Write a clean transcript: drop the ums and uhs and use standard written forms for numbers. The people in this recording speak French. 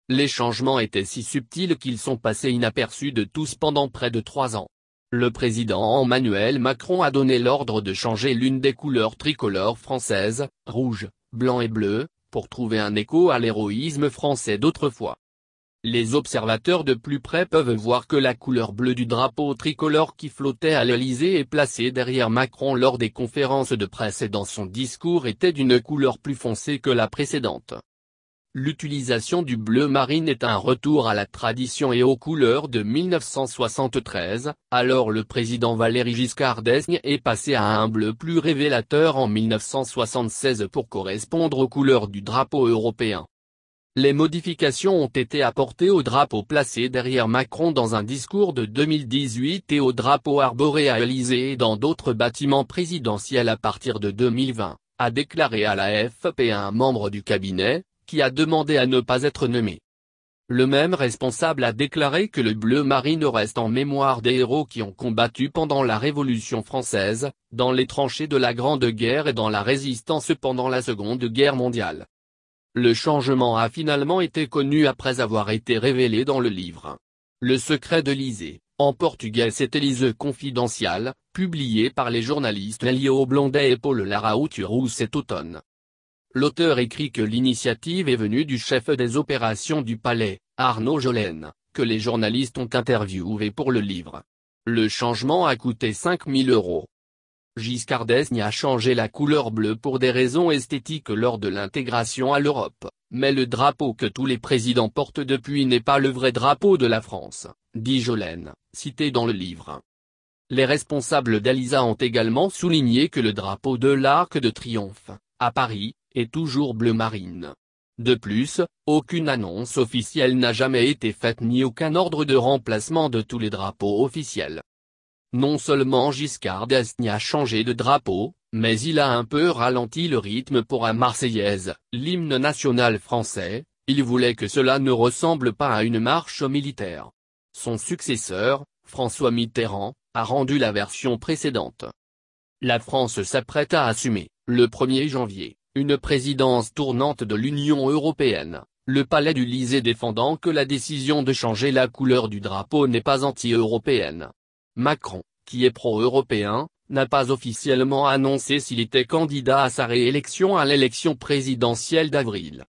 Les changements étaient si subtils qu'ils sont passés inaperçus de tous pendant près de 3 ans. Le président Emmanuel Macron a donné l'ordre de changer l'une des couleurs tricolores françaises, rouge, blanc et bleu, pour trouver un écho à l'héroïsme français d'autrefois. Les observateurs de plus près peuvent voir que la couleur bleue du drapeau tricolore qui flottait à l'Élysée et placé derrière Macron lors des conférences de presse et dans son discours était d'une couleur plus foncée que la précédente. L'utilisation du bleu marine est un retour à la tradition et aux couleurs de 1973, alors le président Valéry Giscard d'Estaing est passé à un bleu plus révélateur en 1976 pour correspondre aux couleurs du drapeau européen. Les modifications ont été apportées au drapeau placé derrière Macron dans un discours de 2018 et au drapeau arboré à l'Élysée et dans d'autres bâtiments présidentiels à partir de 2020, a déclaré à la AFP un membre du cabinet, qui a demandé à ne pas être nommé. Le même responsable a déclaré que le bleu marine reste en mémoire des héros qui ont combattu pendant la Révolution française, dans les tranchées de la Grande Guerre et dans la Résistance pendant la Seconde Guerre mondiale. Le changement a finalement été connu après avoir été révélé dans le livre Le secret de l'Élysée, en portugais c'est Élysée confidential, publié par les journalistes Elio Blondet et Paul Larraouturou cet automne. L'auteur écrit que l'initiative est venue du chef des opérations du palais, Arnaud Jolène, que les journalistes ont interviewé pour le livre. Le changement a coûté 5 000 €. Giscard d'Estaing a changé la couleur bleue pour des raisons esthétiques lors de l'intégration à l'Europe, mais le drapeau que tous les présidents portent depuis n'est pas le vrai drapeau de la France, dit Jolène, cité dans le livre. Les responsables d'Élysée ont également souligné que le drapeau de l'Arc de Triomphe, à Paris, est toujours bleu marine. De plus, aucune annonce officielle n'a jamais été faite ni aucun ordre de remplacement de tous les drapeaux officiels. Non seulement Giscard d'Estaing a changé de drapeau, mais il a un peu ralenti le rythme pour la Marseillaise, l'hymne national français, il voulait que cela ne ressemble pas à une marche militaire. Son successeur, François Mitterrand, a rendu la version précédente. La France s'apprête à assumer, le 1er janvier, une présidence tournante de l'Union européenne, le palais du Élysée défendant que la décision de changer la couleur du drapeau n'est pas anti-européenne. Macron, qui est pro-européen, n'a pas officiellement annoncé s'il était candidat à sa réélection à l'élection présidentielle d'avril.